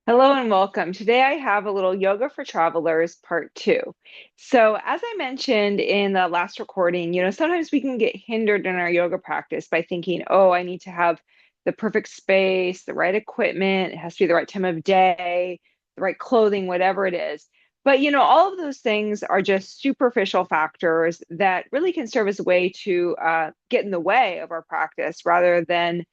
Hello and welcome. Today I have a little Yoga for Travelers part two. So, as I mentioned in the last recording, sometimes we can get hindered in our yoga practice by thinking, oh, I need to have the perfect space, the right equipment, it has to be the right time of day, the right clothing, whatever it is. But, all of those things are just superficial factors that really can serve as a way to get in the way of our practice rather than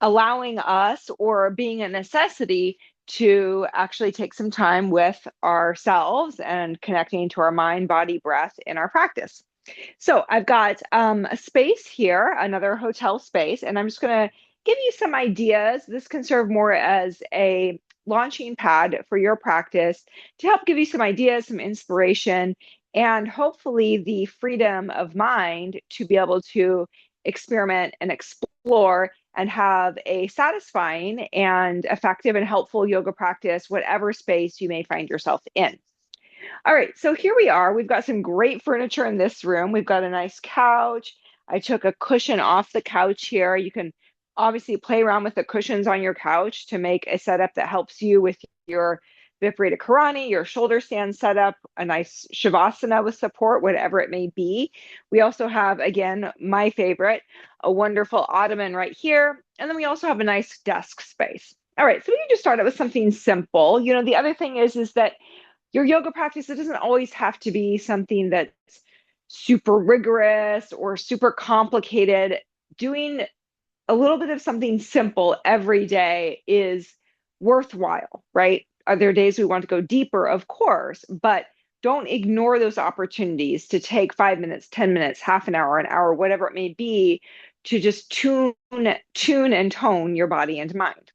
allowing us or being a necessity to actually take some time with ourselves and connecting to our mind, body, breath in our practice. So I've got a space here, another hotel space, and I'm just going to give you some ideas. This can serve more as a launching pad for your practice to help give you some ideas, some inspiration, and hopefully the freedom of mind to be able to experiment and explore and have a satisfying and effective and helpful yoga practice, whatever space you may find yourself in. All right, so here we are. We've got some great furniture in this room. We've got a nice couch. I took a cushion off the couch here. You can obviously play around with the cushions on your couch to make a setup that helps you with your Viparita Karani, your shoulder stand setup, a nice Shavasana with support, whatever it may be. We also have, again, my favorite, a wonderful ottoman right here. And then we also have a nice desk space. All right, so we can just start out with something simple. The other thing is that your yoga practice, it doesn't always have to be something that's super rigorous or super complicated. Doing a little bit of something simple every day is worthwhile, right? Are there days we want to go deeper? Of course, but don't ignore those opportunities to take 5 minutes, 10 minutes, half an hour, whatever it may be, to just tune and tone your body and mind.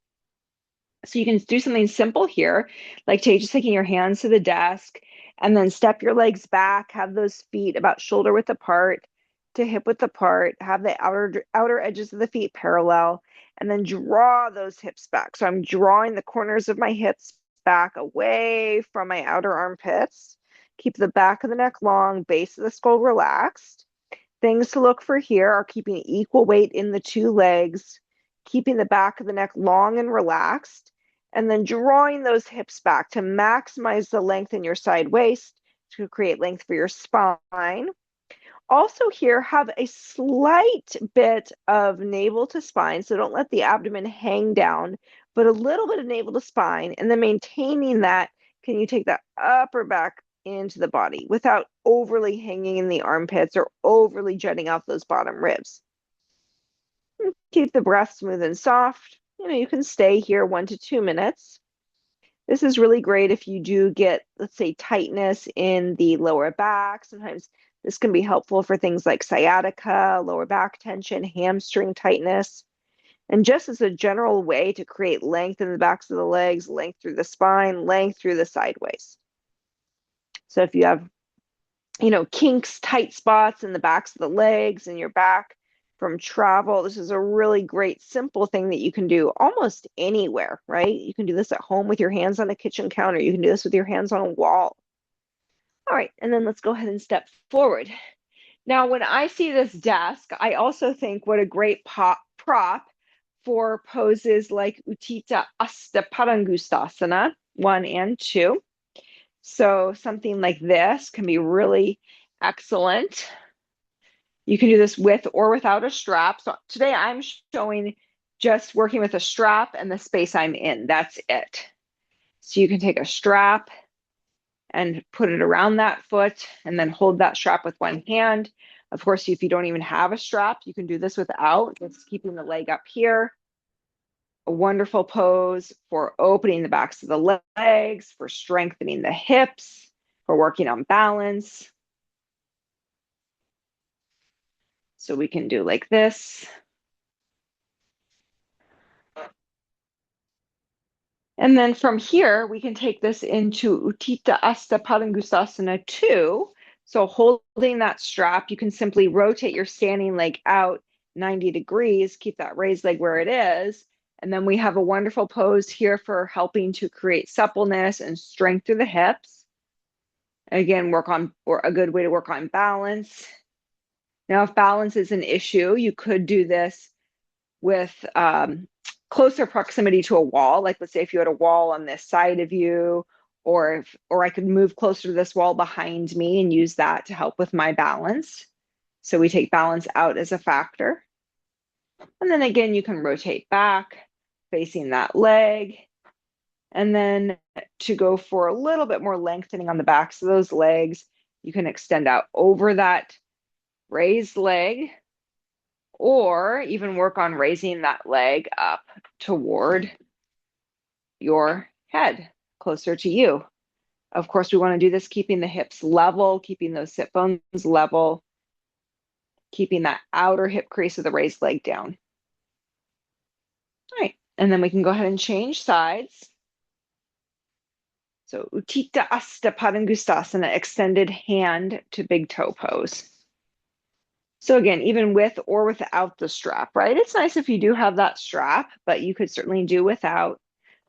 So you can do something simple here, like just taking your hands to the desk and then step your legs back, have those feet about shoulder width apart to hip width apart, have the outer edges of the feet parallel, and then draw those hips back. So I'm drawing the corners of my hips back away from my outer armpits. Keep the back of the neck long, base of the skull relaxed. Things to look for here are keeping equal weight in the two legs, keeping the back of the neck long and relaxed, and then drawing those hips back to maximize the length in your side waist to create length for your spine. Also, here have a slight bit of navel to spine, so don't let the abdomen hang down, but a little bit of navel to spine, and then maintaining that. Can you take that upper back into the body without overly hanging in the armpits or overly jutting out those bottom ribs? Keep the breath smooth and soft. You can stay here 1 to 2 minutes. This is really great if you do get, let's say, tightness in the lower back. Sometimes this can be helpful for things like sciatica, lower back tension, hamstring tightness. And just as a general way to create length in the backs of the legs, length through the spine, length through the sideways. So if you have, kinks, tight spots in the backs of the legs and your back from travel, this is a really great, simple thing that you can do almost anywhere, right? You can do this at home with your hands on a kitchen counter. You can do this with your hands on a wall. All right, and then let's go ahead and step forward. Now, when I see this desk, I also think what a great prop for poses like Utthita Hasta Padangusthasana 1 and 2. So something like this can be really excellent. You can do this with or without a strap. So today I'm showing just working with a strap and the space I'm in. That's it. So you can take a strap and put it around that foot and then hold that strap with one hand. Of course, if you don't even have a strap, you can do this without, just keeping the leg up here. A wonderful pose for opening the backs of the legs, for strengthening the hips, for working on balance. So we can do like this. And then from here, we can take this into Utthita Hasta Padangusthasana 2. So holding that strap, you can simply rotate your standing leg out 90 degrees, keep that raised leg where it is. And then we have a wonderful pose here for helping to create suppleness and strength through the hips. Again, work on, or a good way to work on balance. Now, if balance is an issue, you could do this with closer proximity to a wall. Like let's say if you had a wall on this side of you, or I could move closer to this wall behind me and use that to help with my balance. So we take balance out as a factor. And then again, you can rotate back, facing that leg. And then to go for a little bit more lengthening on the backs of those legs, you can extend out over that raised leg, or even work on raising that leg up toward your head, closer to you. Of course, we want to do this keeping the hips level, keeping those sit bones level, keeping that outer hip crease of the raised leg down. All right, and then we can go ahead and change sides. So Utthita Hasta Padangusthasana, extended hand to big toe pose. So again, even with or without the strap, right? It's nice if you do have that strap, but you could certainly do without.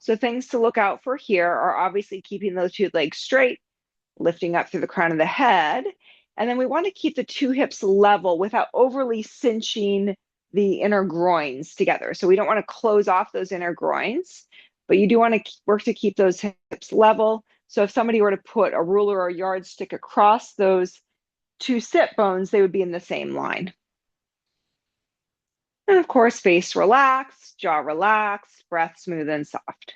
So things to look out for here are obviously keeping those two legs straight, lifting up through the crown of the head. And then we want to keep the two hips level without overly cinching the inner groins together. So we don't want to close off those inner groins, but you do want to work to keep those hips level. So if somebody were to put a ruler or a yardstick across those two sit bones, they would be in the same line. And of course, face relaxed, jaw relaxed, breath smooth and soft.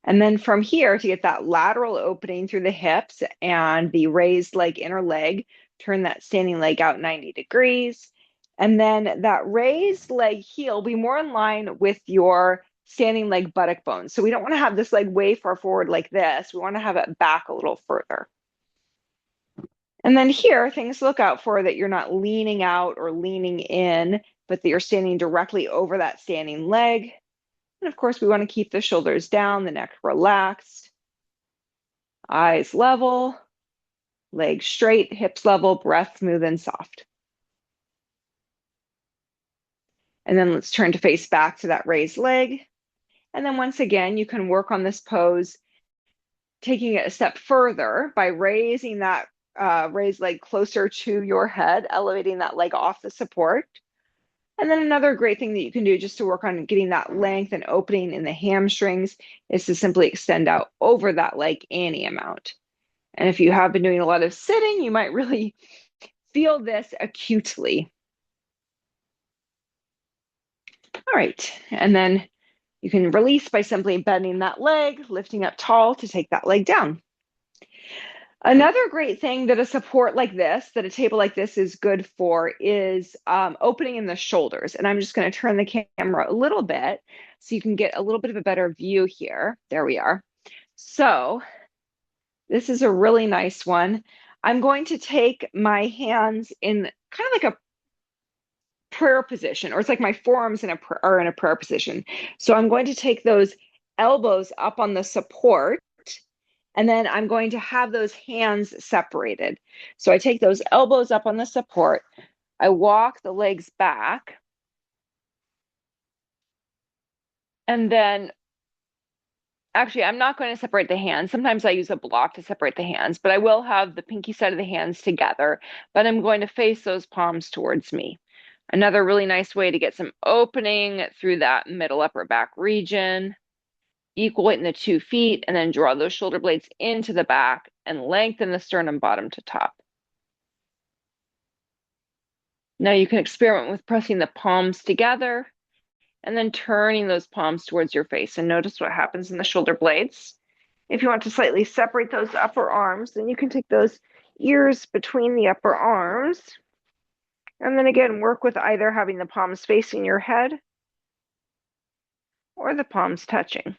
And then from here, to get that lateral opening through the hips and the raised leg, inner leg, turn that standing leg out 90 degrees. And then that raised leg heel be more in line with your standing leg buttock bone. So we don't want to have this leg way far forward like this. We want to have it back a little further. And then here, things to look out for that you're not leaning out or leaning in, but that you're standing directly over that standing leg. And of course, we want to keep the shoulders down, the neck relaxed, eyes level, legs straight, hips level, breath smooth and soft. And then let's turn to face back to that raised leg. And then once again, you can work on this pose, taking it a step further by raising that raised leg closer to your head, elevating that leg off the support. And then another great thing that you can do just to work on getting that length and opening in the hamstrings is to simply extend out over that leg any amount. And if you have been doing a lot of sitting, you might really feel this acutely. All right, and then you can release by simply bending that leg, lifting up tall to take that leg down. Another great thing that a support like this, that a table like this is good for, is opening in the shoulders. And I'm just going to turn the camera a little bit so you can get a little bit of a better view here. There we are. So this is a really nice one. I'm going to take my hands in kind of like a prayer position, or it's like my forearms are in a prayer position. So I'm going to take those elbows up on the support, and then I'm going to have those hands separated. So I take those elbows up on the support, I walk the legs back, and then actually, I'm not going to separate the hands. Sometimes I use a block to separate the hands, but I will have the pinky side of the hands together, but I'm going to face those palms towards me. Another really nice way to get some opening through that middle upper back region. Equal weight in the 2 feet, and then draw those shoulder blades into the back and lengthen the sternum bottom to top. Now you can experiment with pressing the palms together and then turning those palms towards your face, and notice what happens in the shoulder blades. If you want to slightly separate those upper arms, then you can take those ears between the upper arms, and then again work with either having the palms facing your head or the palms touching.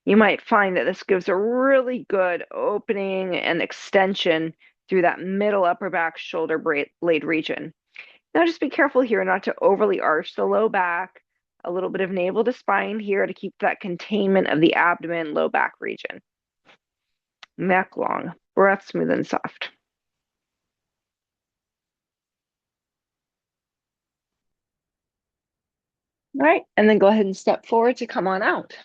You might find that this gives a really good opening and extension through that middle upper back shoulder blade region. Now just be careful here not to overly arch the low back, a little bit of navel to spine here to keep that containment of the abdomen, low back region. Neck long, breath smooth and soft. All right, and then go ahead and step forward to come on out.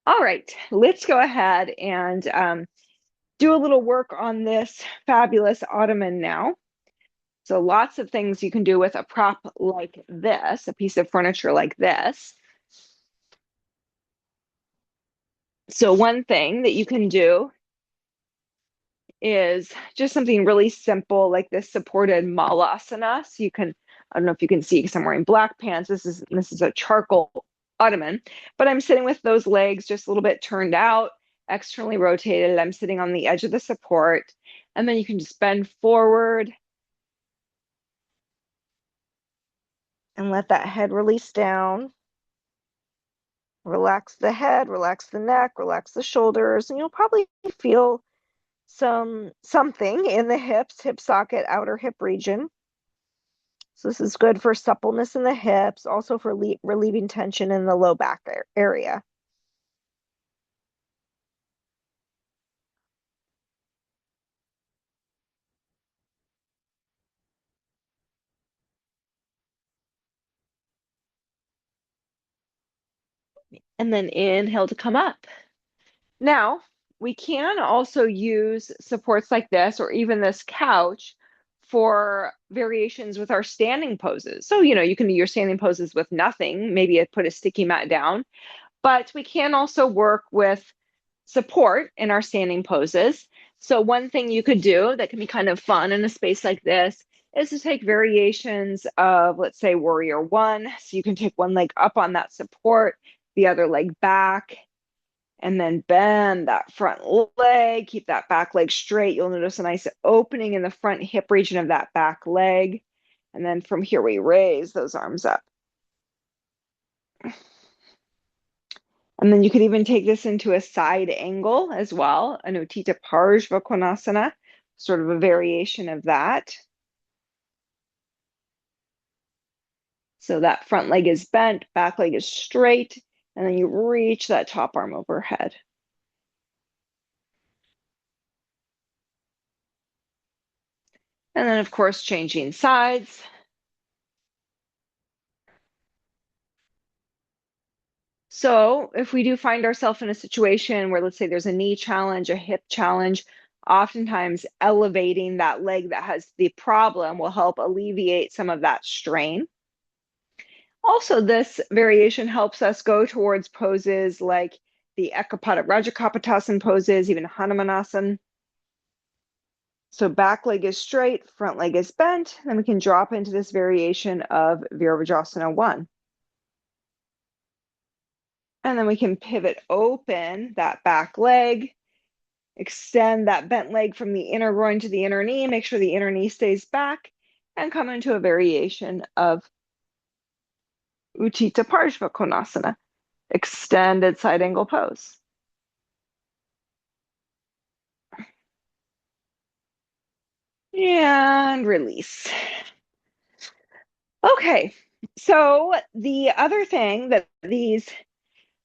All right, let's go ahead and do a little work on this fabulous ottoman now. So lots of things you can do with a prop like this, a piece of furniture like this. So one thing that you can do is just something really simple like this supported malasana. So you can, I don't know if you can see because I'm wearing black pants. This is a charcoal ottoman, but I'm sitting with those legs just a little bit turned out, externally rotated. I'm sitting on the edge of the support, and then you can just bend forward and let that head release down. Relax the head, relax the neck, relax the shoulders, and you'll probably feel something in the hips, hip socket, outer hip region. So this is good for suppleness in the hips, also for relieving tension in the low back area. And then inhale to come up. Now, we can also use supports like this or even this couch for variations with our standing poses. So, you can do your standing poses with nothing, maybe put a sticky mat down, but we can also work with support in our standing poses. So one thing you could do that can be kind of fun in a space like this is to take variations of, let's say, warrior one. So you can take one leg up on that support, the other leg back, and then bend that front leg, keep that back leg straight. You'll notice a nice opening in the front hip region of that back leg. And then from here, we raise those arms up. And then you could even take this into a side angle as well, an Utthita Parshva Konasana, sort of a variation of that. So that front leg is bent, back leg is straight, and then you reach that top arm overhead. And then, of course, changing sides. So if we do find ourselves in a situation where, let's say, there's a knee challenge, a hip challenge, oftentimes elevating that leg that has the problem will help alleviate some of that strain. Also, this variation helps us go towards poses like the Ekapada Rajakapotasana poses, even Hanumanasana. So back leg is straight, front leg is bent, then we can drop into this variation of Virabhadrasana 1. And then we can pivot open that back leg, extend that bent leg from the inner groin to the inner knee, make sure the inner knee stays back, and come into a variation of Utthita Parshva Konasana, extended side angle pose. And release. Okay, so the other thing that these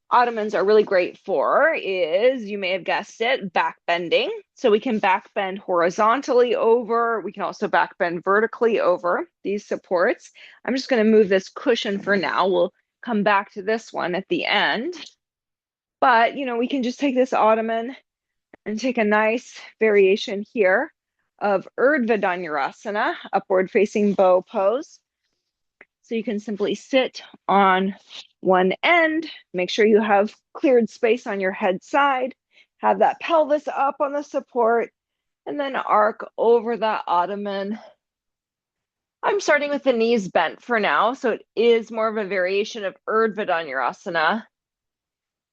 ottomans are really great for is, you may have guessed it, back bending. So we can back bend horizontally over. We can also back bend vertically over these supports. I'm just going to move this cushion for now. We'll come back to this one at the end. But, we can just take this ottoman and take a nice variation here of Urdhva Dhanurasana, upward facing bow pose. So you can simply sit on one end, make sure you have cleared space on your head side, have that pelvis up on the support, and then arc over that ottoman. I'm starting with the knees bent for now, so it is more of a variation of Urdhva Dhanurasana.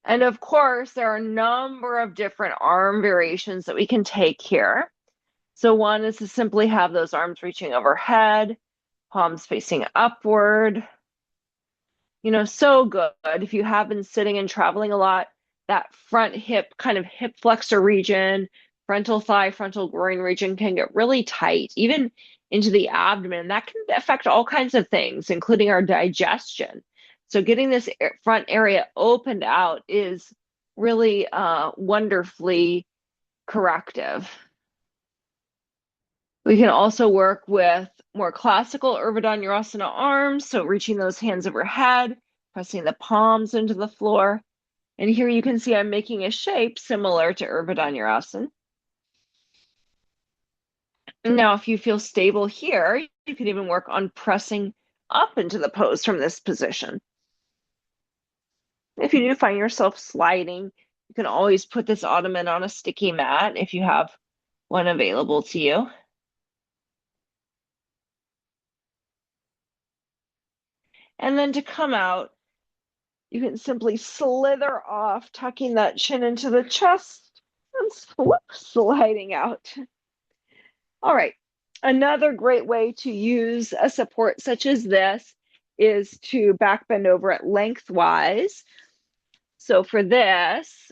And of course, there are a number of different arm variations that we can take here. So one is to simply have those arms reaching overhead, palms facing upward. So good. If you have been sitting and traveling a lot, that front hip, kind of hip flexor region, frontal thigh, frontal groin region can get really tight, even into the abdomen. That can affect all kinds of things, including our digestion. So getting this front area opened out is really wonderfully corrective. We can also work with more classical Urdhva Dhanurasana arms, so reaching those hands overhead, pressing the palms into the floor. And here you can see I'm making a shape similar to Urdhva Dhanurasana. Now, if you feel stable here, you can even work on pressing up into the pose from this position. If you do find yourself sliding, you can always put this ottoman on a sticky mat if you have one available to you. And then to come out, you can simply slither off, tucking that chin into the chest and sliding out. All right. Another great way to use a support such as this is to back bend over it lengthwise. So for this,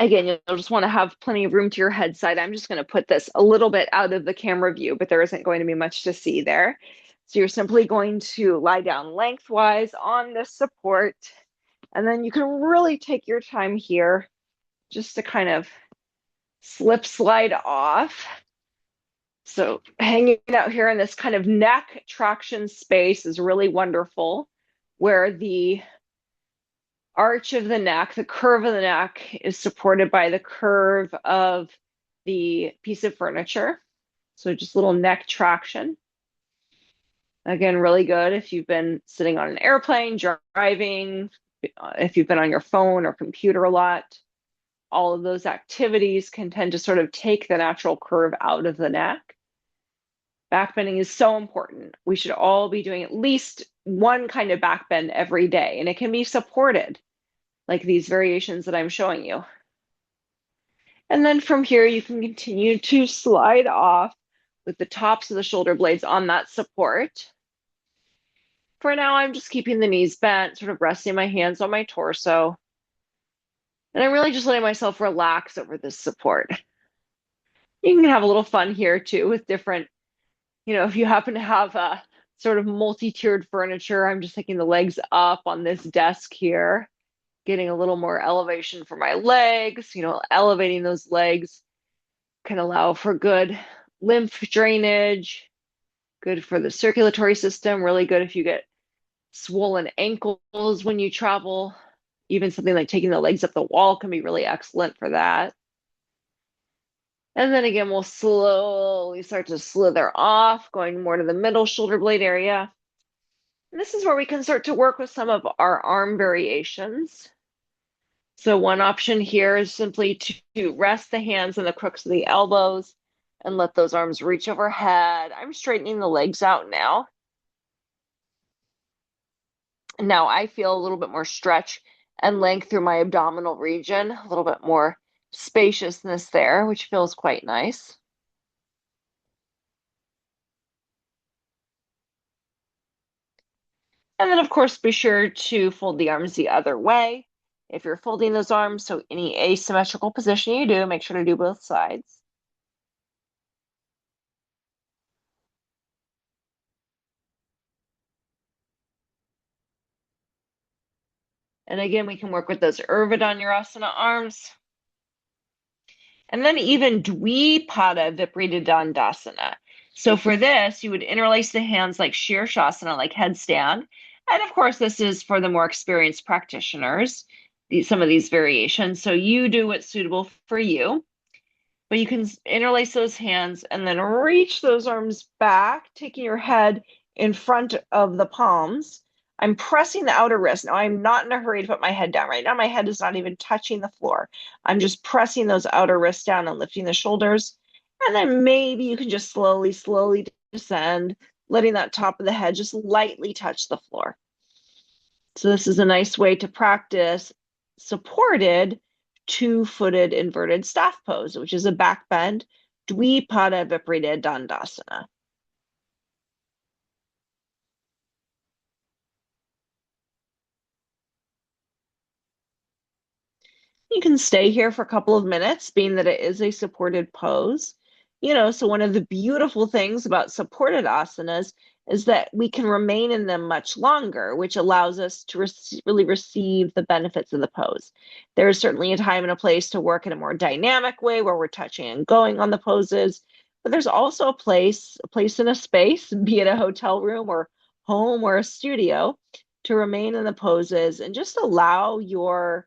again, you'll just want to have plenty of room to your head side. I'm just going to put this a little bit out of the camera view, but there isn't going to be much to see there. So you're simply going to lie down lengthwise on this support, and then you can really take your time here just to kind of slide off. So hanging out here in this kind of neck traction space is really wonderful, where the arch of the neck, the curve of the neck is supported by the curve of the piece of furniture. So just little neck traction. Again, really good if you've been sitting on an airplane, driving, if you've been on your phone or computer a lot. All of those activities can tend to sort of take the natural curve out of the neck. Back bending is so important. We should all be doing at least one kind of back bend every day, and it can be supported, like these variations that I'm showing you. And then from here, you can continue to slide off with the tops of the shoulder blades on that support. For now, I'm just keeping the knees bent, sort of resting my hands on my torso. And I'm really just letting myself relax over this support. You can have a little fun here too with different, if you happen to have a sort of multi-tiered furniture, I'm just taking the legs up on this desk here, getting a little more elevation for my legs, elevating those legs can allow for good lymph drainage, good for the circulatory system, really good if you get swollen ankles when you travel. Even something like taking the legs up the wall can be really excellent for that. And then again, we'll slowly start to slither off, going more to the middle shoulder blade area. And this is where we can start to work with some of our arm variations. So one option here is simply to rest the hands on the crooks of the elbows and let those arms reach overhead. I'm straightening the legs out now. Now I feel a little bit more stretch and length through my abdominal region, a little bit more spaciousness there, which feels quite nice. And then, of course, be sure to fold the arms the other way. If you're folding those arms, so any asymmetrical position you do, make sure to do both sides. And again, we can work with those Urdhva arms. And then even Dvipada Viparita Dandasana. So for this, you would interlace the hands like Shirshasana, like headstand. And of course, this is for the more experienced practitioners, some of these variations. So you do what's suitable for you. But you can interlace those hands and then reach those arms back, taking your head in front of the palms. I'm pressing the outer wrist. Now, I'm not in a hurry to put my head down. Right now, my head is not even touching the floor. I'm just pressing those outer wrists down and lifting the shoulders. And then maybe you can just slowly descend, letting that top of the head just lightly touch the floor. So this is a nice way to practice supported two-footed inverted staff pose, which is a back bend, Dvipada Viparita Dandasana. You can stay here for a couple of minutes, being that it is a supported pose. So one of the beautiful things about supported asanas is that we can remain in them much longer, which allows us to really receive the benefits of the pose. There is certainly a time and a place to work in a more dynamic way where we're touching and going on the poses, but there's also a place in a space, be it a hotel room or home or a studio, to remain in the poses and just allow yourself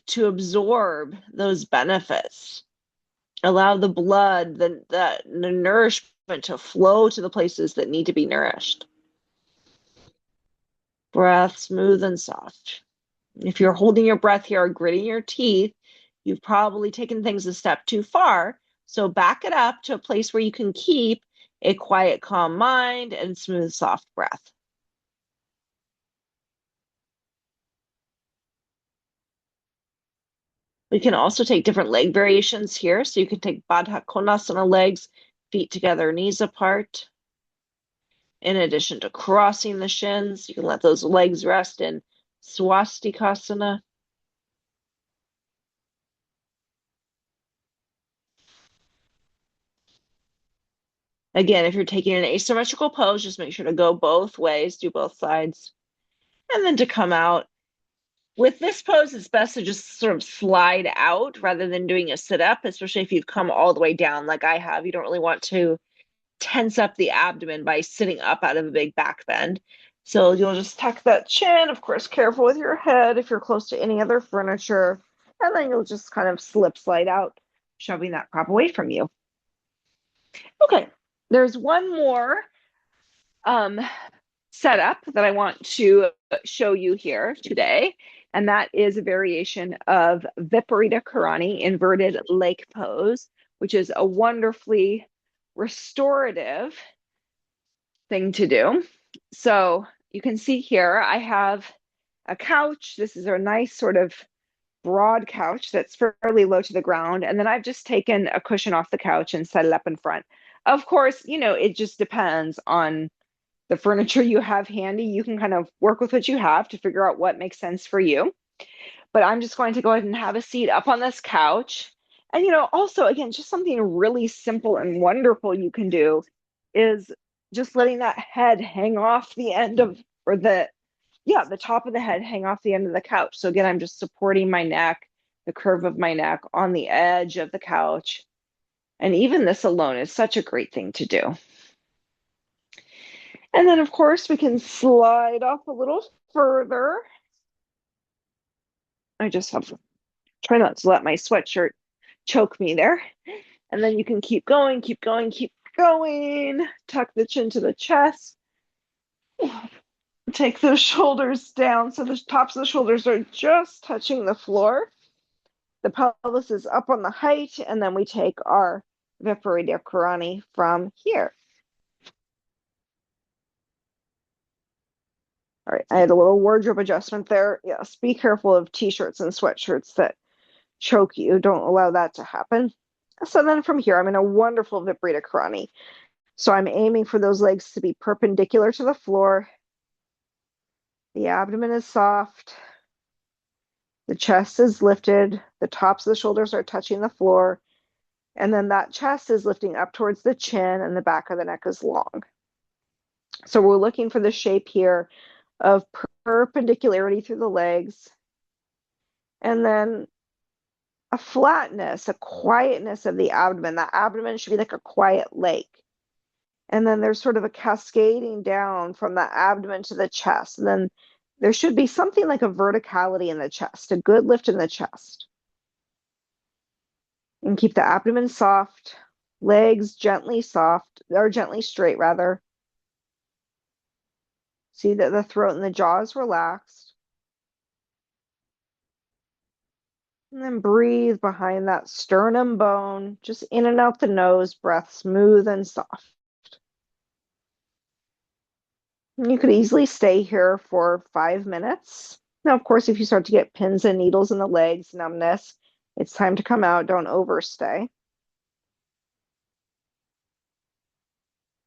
to absorb those benefits. Allow the blood, the nourishment to flow to the places that need to be nourished. Breath smooth and soft. If you're holding your breath here or gritting your teeth, you've probably taken things a step too far. So back it up to a place where you can keep a quiet, calm mind and smooth, soft breath. We can also take different leg variations here. So you can take Baddha Konasana legs, feet together, knees apart. In addition to crossing the shins, you can let those legs rest in Swastikasana. Again, if you're taking an asymmetrical pose, just make sure to go both ways, do both sides. And then to come out. With this pose, it's best to just sort of slide out rather than doing a sit up, especially if you've come all the way down like I have. You don't really want to tense up the abdomen by sitting up out of a big back bend. So you'll just tuck that chin, of course, careful with your head if you're close to any other furniture, and then you'll just kind of slip slide out, shoving that prop away from you. Okay, there's one more um, setup that I want to show you here today, and that is a variation of Viparita Karani, inverted lake pose, which is a wonderfully restorative thing to do. So you can see here, I have a couch. This is a nice sort of broad couch that's fairly low to the ground. And then I've just taken a cushion off the couch and set it up in front. Of course, it just depends on the furniture you have handy. You can kind of work with what you have to figure out what makes sense for you. But I'm just going to go ahead and have a seat up on this couch. And, also, again, just something really simple and wonderful you can do is just letting that head hang off the end of, or the top of the head hang off the end of the couch. So again, I'm just supporting my neck, the curve of my neck on the edge of the couch. And even this alone is such a great thing to do. And then, of course, we can slide off a little further. I just have to try not to let my sweatshirt choke me there. And then you can keep going, keep going, keep going. Tuck the chin to the chest. Take those shoulders down so the tops of the shoulders are just touching the floor. The pelvis is up on the height, and then we take our Viparita Karani from here. All right, I had a little wardrobe adjustment there. Yes, be careful of t-shirts and sweatshirts that choke you. Don't allow that to happen. So then from here, I'm in a wonderful Viparita Karani. So I'm aiming for those legs to be perpendicular to the floor. The abdomen is soft. The chest is lifted. The tops of the shoulders are touching the floor. And then that chest is lifting up towards the chin, and the back of the neck is long. So we're looking for the shape here of perpendicularity through the legs. And then a flatness, a quietness of the abdomen. The abdomen should be like a quiet lake. And then there's sort of a cascading down from the abdomen to the chest. And then there should be something like a verticality in the chest, a good lift in the chest. And keep the abdomen soft, legs gently soft, or gently straight rather. See that the throat and the jaw is relaxed. And then breathe behind that sternum bone, just in and out the nose, breath smooth and soft. And you could easily stay here for 5 minutes. Now, of course, if you start to get pins and needles in the legs, numbness, it's time to come out. Don't overstay.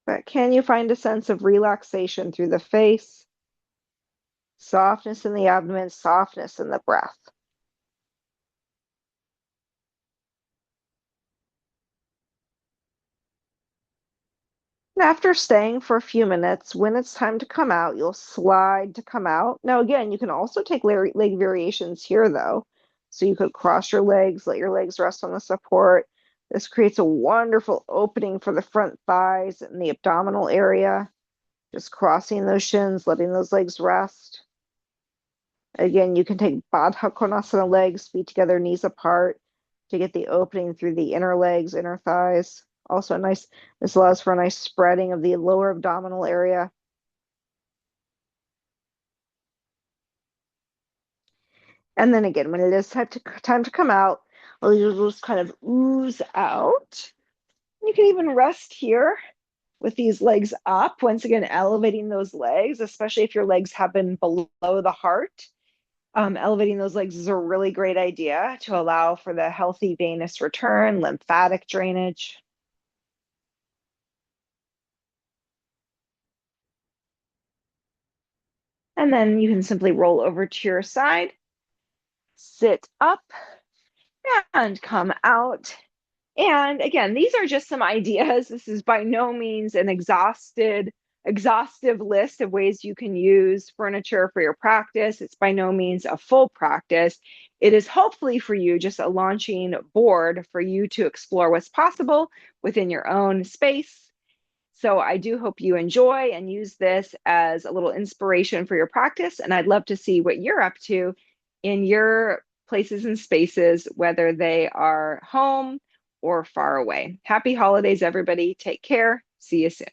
But can you find a sense of relaxation through the face, softness in the abdomen, softness in the breath? And after staying for a few minutes, when it's time to come out, you'll slide to come out. Now, again, you can also take leg variations here, though. So you could cross your legs, let your legs rest on the support. This creates a wonderful opening for the front thighs and the abdominal area. Just crossing those shins, letting those legs rest. Again, you can take Baddha Konasana legs, feet together, knees apart. to get the opening through the inner legs, inner thighs. Also nice, this allows for a nice spreading of the lower abdominal area. And then again, when it is time to come out, well, you'll just kind of ooze out. You can even rest here with these legs up. Once again, elevating those legs, especially if your legs have been below the heart. Elevating those legs is a really great idea to allow for the healthy venous return, lymphatic drainage. And then you can simply roll over to your side, sit up, and come out. And again, these are just some ideas. This is by no means an exhaustive list of ways you can use furniture for your practice. It's by no means a full practice. It is hopefully for you just a launching board for you to explore what's possible within your own space. So I do hope you enjoy and use this as a little inspiration for your practice. And I'd love to see what you're up to in your places and spaces, whether they are home or far away. Happy holidays, everybody. Take care. See you soon.